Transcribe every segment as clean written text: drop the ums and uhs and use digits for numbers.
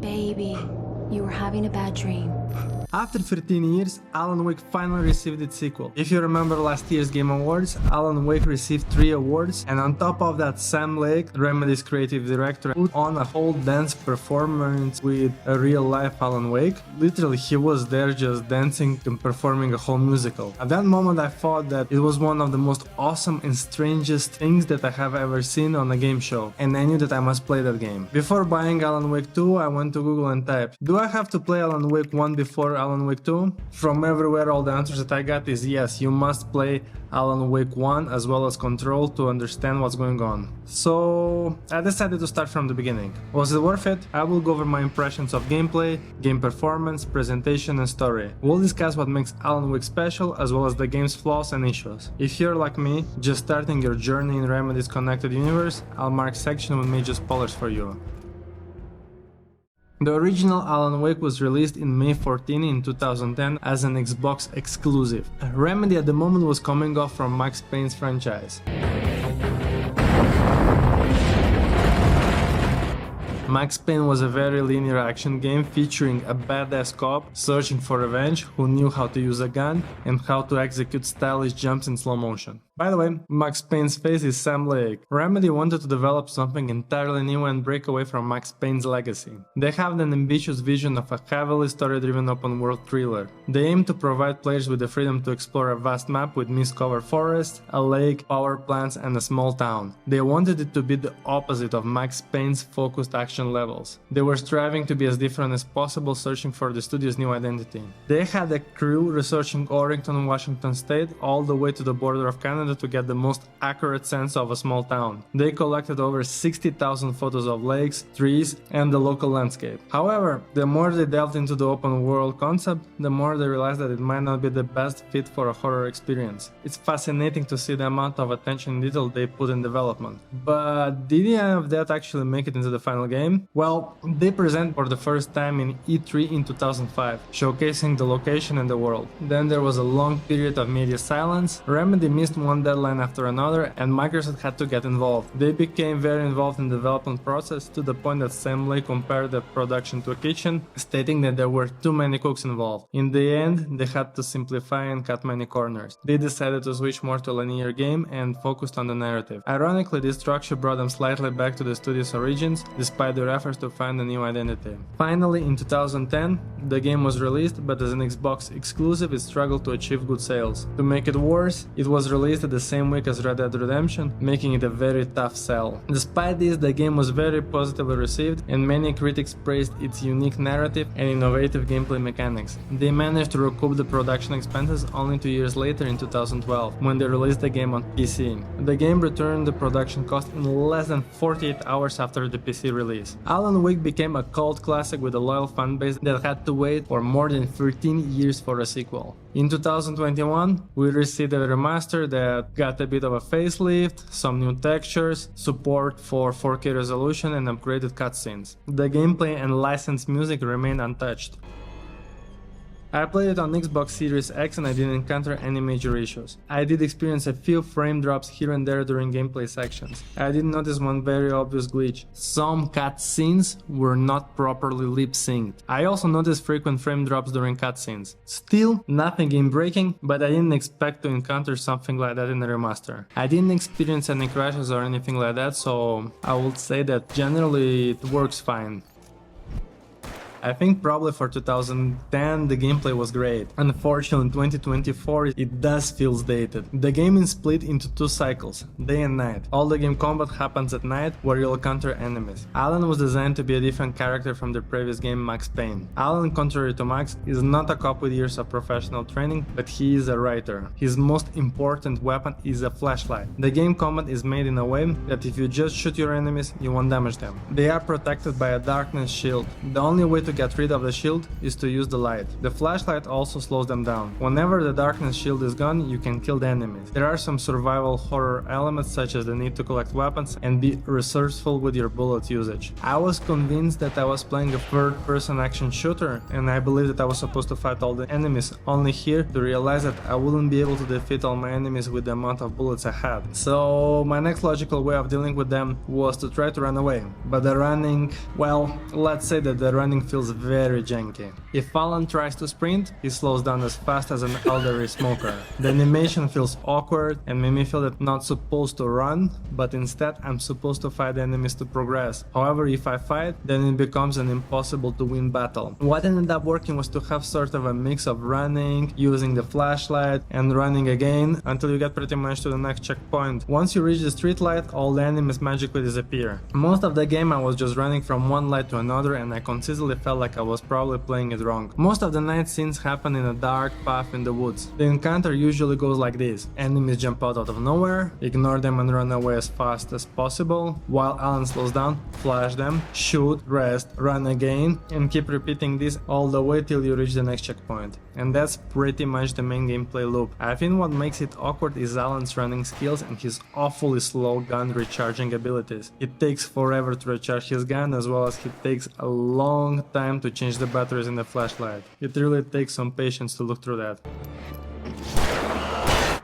Baby, you were having a bad dream. After 13 years, Alan Wake finally received its sequel. If you remember last year's Game Awards, Alan Wake received 3 awards, and on top of that, Sam Lake, Remedy's creative director, put on a whole dance performance with a real-life Alan Wake. Literally, he was there just dancing and performing a whole musical. At that moment, I thought that it was one of the most awesome and strangest things that I have ever seen on a game show, and I knew that I must play that game. Before buying Alan Wake 2, I went to Google and typed, do I have to play Alan Wake 1 before Alan Wake 2? From everywhere, all the answers that I got is yes, you must play Alan Wake 1 as well as Control to understand what's going on. So I decided to start from the beginning. Was it worth it? I will go over my impressions of gameplay, game performance, presentation and story. We'll discuss what makes Alan Wake special as well as the game's flaws and issues. If you're like me, just starting your journey in Remedy's connected universe, I'll mark section with major spoilers for you. The original Alan Wake was released in May 14 in 2010 as an Xbox exclusive. Remedy at the moment was coming off from Max Payne's franchise. Max Payne was a very linear action game featuring a badass cop searching for revenge who knew how to use a gun and how to execute stylish jumps in slow motion. By the way, Max Payne's face is Sam Lake. Remedy wanted to develop something entirely new and break away from Max Payne's legacy. They have an ambitious vision of a heavily story-driven open-world thriller. They aim to provide players with the freedom to explore a vast map with mist-covered forests, a lake, power plants and a small town. They wanted it to be the opposite of Max Payne's focused action levels. They were striving to be as different as possible, searching for the studio's new identity. They had a crew researching Oregon, Washington state, all the way to the border of Canada to get the most accurate sense of a small town. They collected over 60,000 photos of lakes, trees, and the local landscape. However, the more they delved into the open world concept, the more they realized that it might not be the best fit for a horror experience. It's fascinating to see the amount of attention and detail they put in development. But did any of that actually make it into the final game? Well, they presented for the first time in E3 in 2005, showcasing the location and the world. Then there was a long period of media silence. Remedy missed one deadline after another, and Microsoft had to get involved. They became very involved in the development process to the point that Sam Lake compared the production to a kitchen, stating that there were too many cooks involved. In the end, they had to simplify and cut many corners. They decided to switch more to a linear game and focused on the narrative. Ironically, this structure brought them slightly back to the studio's origins, despite their efforts to find a new identity. Finally, in 2010, the game was released, but as an Xbox exclusive, it struggled to achieve good sales. To make it worse, it was released at the same week as Red Dead Redemption, making it a very tough sell. Despite this, the game was very positively received, and many critics praised its unique narrative and innovative gameplay mechanics. They managed to recoup the production expenses only 2 years later in 2012, when they released the game on PC. The game returned the production cost in less than 48 hours after the PC release. Alan Wake became a cult classic with a loyal fanbase that had to wait for more than 13 years for a sequel. In 2021, we received a remaster that got a bit of a facelift, some new textures, support for 4K resolution and upgraded cutscenes. The gameplay and licensed music remained untouched. I played it on Xbox Series X and I didn't encounter any major issues. I did experience a few frame drops here and there during gameplay sections. I did notice one very obvious glitch. Some cutscenes were not properly lip-synced. I also noticed frequent frame drops during cutscenes. Still, nothing game-breaking, but I didn't expect to encounter something like that in the remaster. I didn't experience any crashes or anything like that, so I would say that generally it works fine. I think probably for 2010 the gameplay was great. Unfortunately in 2024 it does feel dated. The game is split into 2 cycles, day and night. All the game combat happens at night where you'll encounter enemies. Alan was designed to be a different character from the previous game Max Payne. Alan, contrary to Max, is not a cop with years of professional training, but he is a writer. His most important weapon is a flashlight. The game combat is made in a way that if you just shoot your enemies, you won't damage them. They are protected by a darkness shield. The only way to to get rid of the shield is to use the light. The flashlight also slows them down. Whenever the darkness shield is gone, you can kill the enemies. There are some survival horror elements such as the need to collect weapons and be resourceful with your bullet usage. I was convinced that I was playing a third-person action shooter, and I believed that I was supposed to fight all the enemies, only here to realize that I wouldn't be able to defeat all my enemies with the amount of bullets I had. So my next logical way of dealing with them was to try to run away. But the running, well, let's say that the running feels very janky. If Alan tries to sprint, he slows down as fast as an elderly smoker. The animation feels awkward and made me feel that I'm not supposed to run, but instead I'm supposed to fight enemies to progress. However, if I fight, then it becomes an impossible to win battle. What ended up working was to have sort of a mix of running, using the flashlight, and running again until you get pretty much to the next checkpoint. Once you reach the street light, all the enemies magically disappear. Most of the game I was just running from one light to another, and I consistently felt like I was probably playing it wrong. Most of the night scenes happen in a dark path in the woods. The encounter usually goes like this: enemies jump out of nowhere, ignore them and run away as fast as possible, while Alan slows down, flash them, shoot, rest, run again, and keep repeating this all the way till you reach the next checkpoint. And that's pretty much the main gameplay loop. I think what makes it awkward is Alan's running skills and his awfully slow gun recharging abilities. It takes forever to recharge his gun, as well as it takes a long time to change the batteries in the flashlight. It really takes some patience to look through that.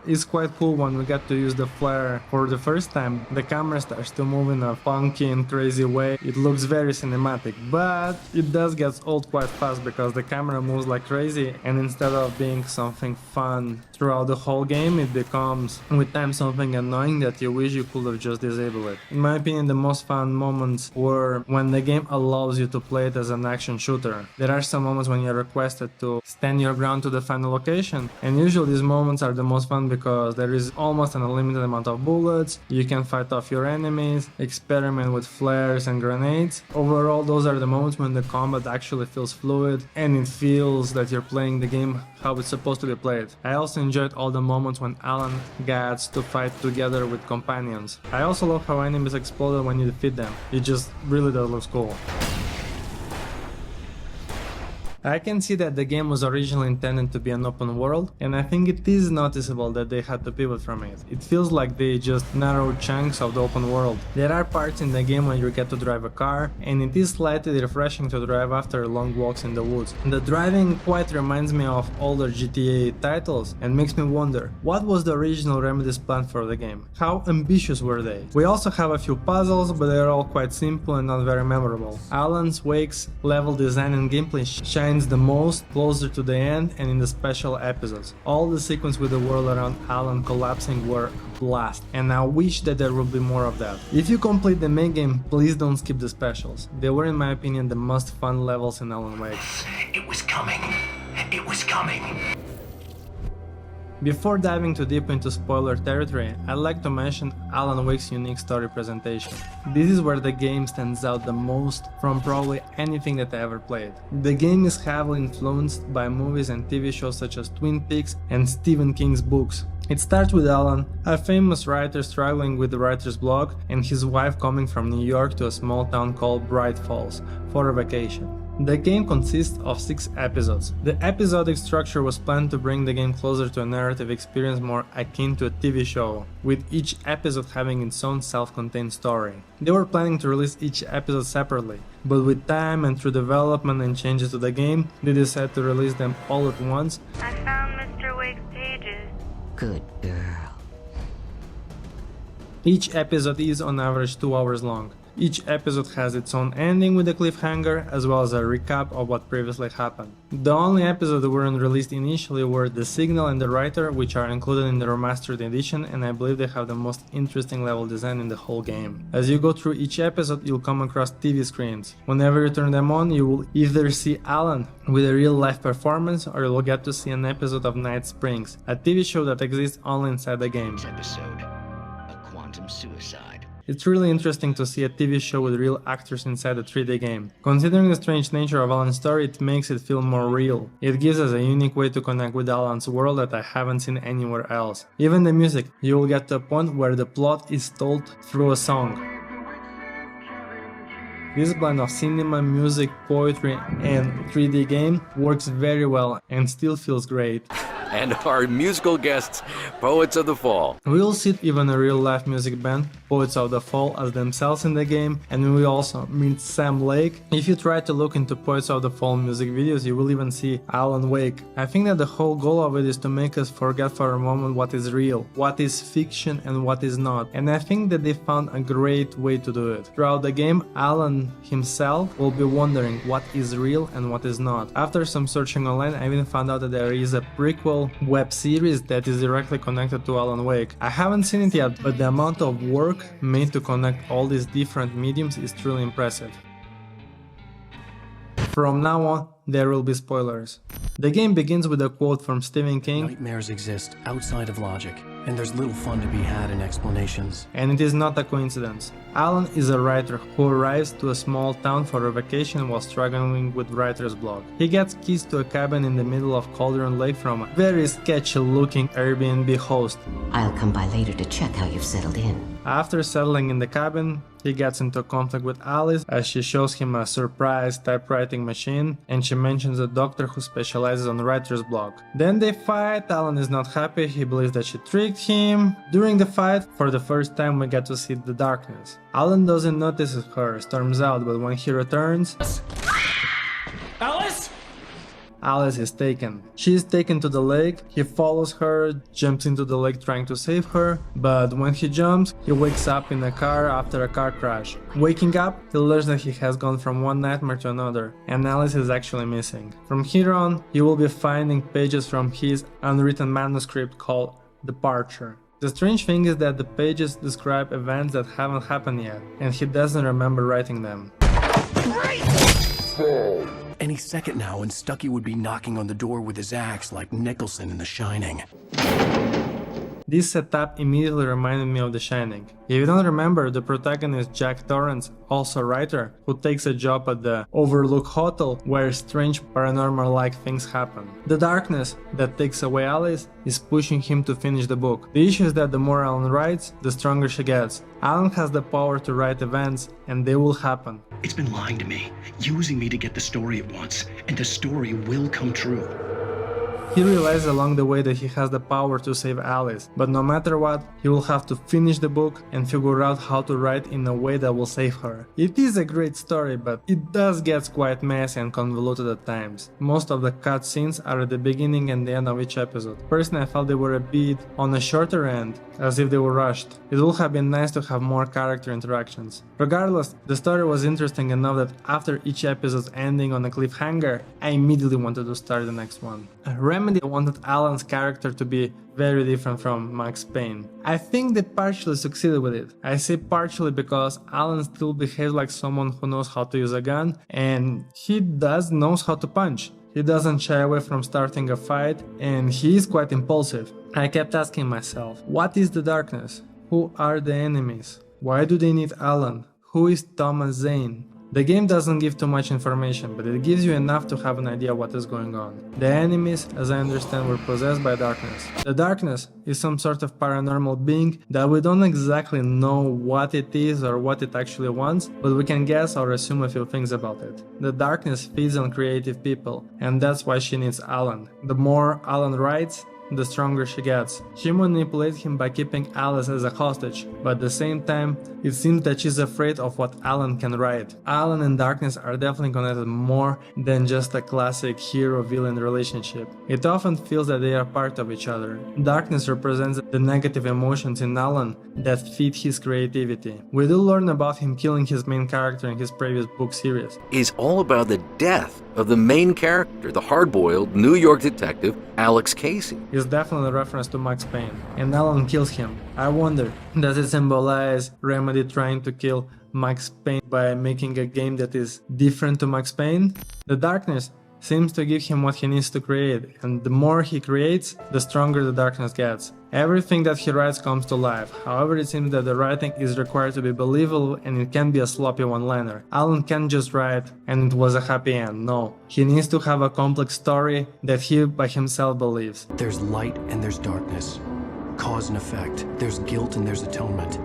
It's quite cool when we get to use the flare for the first time. The camera starts to move in a funky and crazy way. It looks very cinematic, but it does get old quite fast because the camera moves like crazy, and instead of being something fun throughout the whole game, it becomes with time something annoying that you wish you could have just disabled it. In my opinion, the most fun moments were when the game allows you to play it as an action shooter. There are some moments when you're requested to stand your ground to the final location, and usually these moments are the most fun because there is almost an unlimited amount of bullets, you can fight off your enemies, experiment with flares and grenades. Overall, those are the moments when the combat actually feels fluid and it feels that you're playing the game how it's supposed to be played. I also enjoyed all the moments when Alan gets to fight together with companions. I also love how enemies explode when you defeat them. It just really does look cool. I can see that the game was originally intended to be an open world, and I think it is noticeable that they had to pivot from it. It feels like they just narrowed chunks of the open world. There are parts in the game when you get to drive a car, and it is slightly refreshing to drive after long walks in the woods. The driving quite reminds me of older GTA titles and makes me wonder, what was the original Remedy's plan for the game? How ambitious were they? We also have a few puzzles, but they are all quite simple and not very memorable. Alan Wake's level design and gameplay shines the most closer to the end and in the special episodes. All the sequence with the world around Alan collapsing were a blast, and I wish that there would be more of that. If you complete the main game, please don't skip the specials. They were, in my opinion, the most fun levels in Alan Wake. It was coming. It was coming. Before diving too deep into spoiler territory, I'd like to mention Alan Wake's unique story presentation. This is where the game stands out the most from probably anything that I ever played. The game is heavily influenced by movies and TV shows such as Twin Peaks and Stephen King's books. It starts with Alan, a famous writer struggling with the writer's block, and his wife coming from New York to a small town called Bright Falls for a vacation. The game consists of 6 episodes. The episodic structure was planned to bring the game closer to a narrative experience more akin to a TV show, with each episode having its own self-contained story. They were planning to release each episode separately, but with time and through development and changes to the game, they decided to release them all at once. I found Mr. Wake's pages. Good girl. Each episode is on average 2 hours long. Each episode has its own ending with a cliffhanger, as well as a recap of what previously happened. The only episodes that weren't released initially were The Signal and The Writer, which are included in the remastered edition, and I believe they have the most interesting level design in the whole game. As you go through each episode, you'll come across TV screens. Whenever you turn them on, you will either see Alan with a real-life performance, or you'll get to see an episode of Night Springs, a TV show that exists only inside the game. Episode: A Quantum Suicide. It's really interesting to see a TV show with real actors inside a 3D game. Considering the strange nature of Alan's story, it makes it feel more real. It gives us a unique way to connect with Alan's world that I haven't seen anywhere else. Even the music, you will get to a point where the plot is told through a song. This blend of cinema, music, poetry, and 3D game works very well and still feels great. And our musical guests, Poets of the Fall. We'll see even a real-life music band, Poets of the Fall, as themselves in the game, and we also meet Sam Lake. If you try to look into Poets of the Fall music videos, you will even see Alan Wake. I think that the whole goal of it is to make us forget for a moment what is real, what is fiction and what is not, and I think that they found a great way to do it. Throughout the game, Alan himself will be wondering what is real and what is not. After some searching online, I even found out that there is a prequel web series that is directly connected to Alan Wake. I haven't seen it yet, but the amount of work made to connect all these different mediums is truly impressive. From now on, there will be spoilers. The game begins with a quote from Stephen King. Nightmares exist outside of logic, and there's little fun to be had in explanations. And it is not a coincidence. Alan is a writer who arrives to a small town for a vacation while struggling with writer's block. He gets keys to a cabin in the middle of Cauldron Lake from a very sketchy looking Airbnb host. I'll come by later to check how you've settled in. After settling in the cabin, he gets into conflict with Alice as she shows him a surprise typewriting machine and she mentions a doctor who specializes on writer's block. Then they fight. Alan is not happy, he believes that she tricked him. During the fight, for the first time we get to see the darkness. Alan doesn't notice her, storms out, but when he returns... Alice is taken. She is taken to the lake, he follows her, jumps into the lake trying to save her, but when he jumps, he wakes up in a car after a car crash. Waking up, he learns that he has gone from one nightmare to another, and Alice is actually missing. From here on, he will be finding pages from his unwritten manuscript called Departure. The strange thing is that the pages describe events that haven't happened yet, and he doesn't remember writing them. Any second now, and Stucky would be knocking on the door with his axe like Nicholson in The Shining. This setup immediately reminded me of The Shining. If you don't remember, the protagonist Jack Torrance, also a writer, who takes a job at the Overlook Hotel where strange paranormal-like things happen. The darkness that takes away Alice is pushing him to finish the book. The issue is that the more Alan writes, the stronger she gets. Alan has the power to write events, and they will happen. It's been lying to me, using me to get the story it wants, and the story will come true. He realizes along the way that he has the power to save Alice, but no matter what, he will have to finish the book and figure out how to write in a way that will save her. It is a great story, but it does get quite messy and convoluted at times. Most of the cutscenes are at the beginning and the end of each episode. Personally, I felt they were a bit on the shorter end, as if they were rushed. It would have been nice to have more character interactions. Regardless, the story was interesting enough that after each episode's ending on a cliffhanger, I immediately wanted to start the next one. Remedy wanted Alan's character to be very different from Max Payne. I think they partially succeeded with it. I say partially because Alan still behaves like someone who knows how to use a gun, and he knows how to punch. He doesn't shy away from starting a fight, and he is quite impulsive. I kept asking myself, what is the darkness? Who are the enemies? Why do they need Alan? Who is Thomas Zane? The game doesn't give too much information, but it gives you enough to have an idea what is going on. The enemies, as I understand, were possessed by darkness. The darkness is some sort of paranormal being that we don't exactly know what it is or what it actually wants, but we can guess or assume a few things about it. The darkness feeds on creative people, and that's why she needs Alan. The more Alan writes, the stronger she gets. She manipulates him by keeping Alice as a hostage, but at the same time, it seems that she's afraid of what Alan can write. Alan and Darkness are definitely connected more than just a classic hero-villain relationship. It often feels that they are part of each other. Darkness represents the negative emotions in Alan that feed his creativity. We do learn about him killing his main character in his previous book series. Is all about the death of the main character, the hard-boiled New York detective Alex Casey. Is definitely a reference to Max Payne, and Alan kills him. I wonder, does it symbolize Remedy trying to kill Max Payne by making a game that is different to Max Payne? The darkness seems to give him what he needs to create, and the more he creates, the stronger the darkness gets. Everything that he writes comes to life. However, it seems that the writing is required to be believable, and it can be a sloppy one-liner. Alan can't just write and it was a happy end. No, he needs to have a complex story that he by himself believes. There's light and there's darkness. Cause and effect. There's guilt and there's atonement.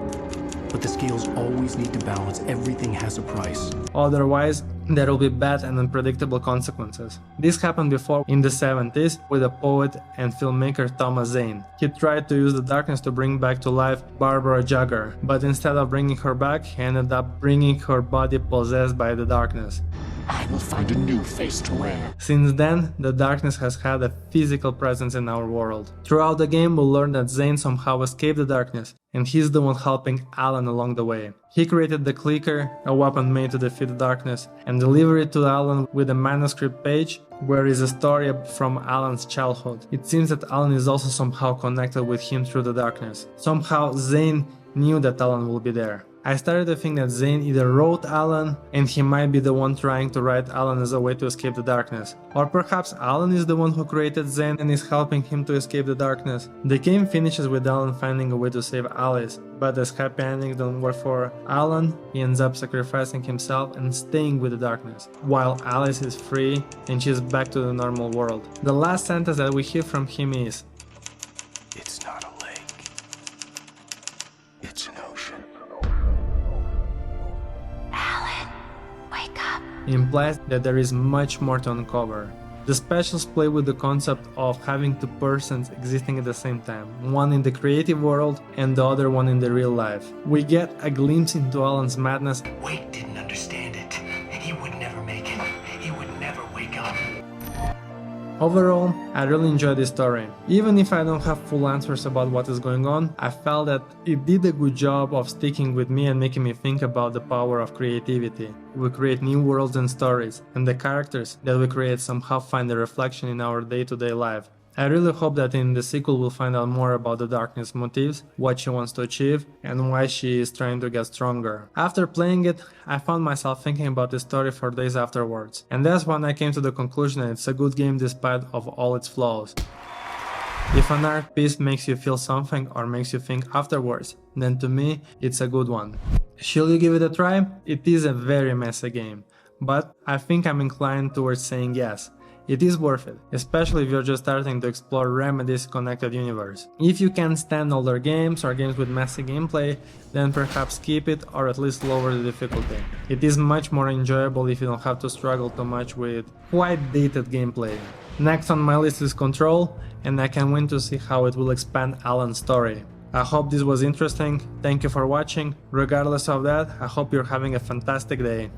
But the scales always need to balance. Everything has a price. Otherwise, there will be bad and unpredictable consequences. This happened before in the 70s with the poet and filmmaker Thomas Zane. He tried to use the darkness to bring back to life Barbara Jagger, but instead of bringing her back, he ended up bringing her body possessed by the darkness. I will find a new face to wear. Since then, the darkness has had a physical presence in our world. Throughout the game, we'll learn that Zane somehow escaped the darkness, and he's the one helping Alan along the way. He created the clicker, a weapon made to defeat the darkness, and delivered it to Alan with a manuscript page where is a story from Alan's childhood. It seems that Alan is also somehow connected with him through the darkness. Somehow Zane knew that Alan will be there. I started to think that Zane either wrote Alan and he might be the one trying to write Alan as a way to escape the darkness. Or perhaps Alan is the one who created Zane and is helping him to escape the darkness. The game finishes with Alan finding a way to save Alice, but as happy ending don't work for Alan, he ends up sacrificing himself and staying with the darkness, while Alice is free and she's back to the normal world. The last sentence that we hear from him is, It's not a lake. It's an ocean. Wake up. implies that there is much more to uncover. The specials play with the concept of having two persons existing at the same time, one in the creative world and the other one in the real life. We get a glimpse into Alan's madness. Wake didn't understand it. He would never make it. He would never wake up. Overall, I really enjoyed this story. Even if I don't have full answers about what is going on, I felt that it did a good job of sticking with me and making me think about the power of creativity. We create new worlds and stories, and the characters that we create somehow find a reflection in our day-to-day life. I really hope that in the sequel we'll find out more about the darkness motives, what she wants to achieve, and why she is trying to get stronger. After playing it, I found myself thinking about this story for days afterwards, and that's when I came to the conclusion that it's a good game despite of all its flaws. If an art piece makes you feel something or makes you think afterwards, then to me, it's a good one. Shall you give it a try? It is a very messy game, but I think I'm inclined towards saying yes. It is worth it, especially if you're just starting to explore Remedy's connected universe. If you can't stand older games or games with messy gameplay, then perhaps skip it or at least lower the difficulty. It is much more enjoyable if you don't have to struggle too much with quite dated gameplay. Next on my list is Control, and I can't wait to see how it will expand Alan's story. I hope this was interesting, thank you for watching. Regardless of that, I hope you're having a fantastic day.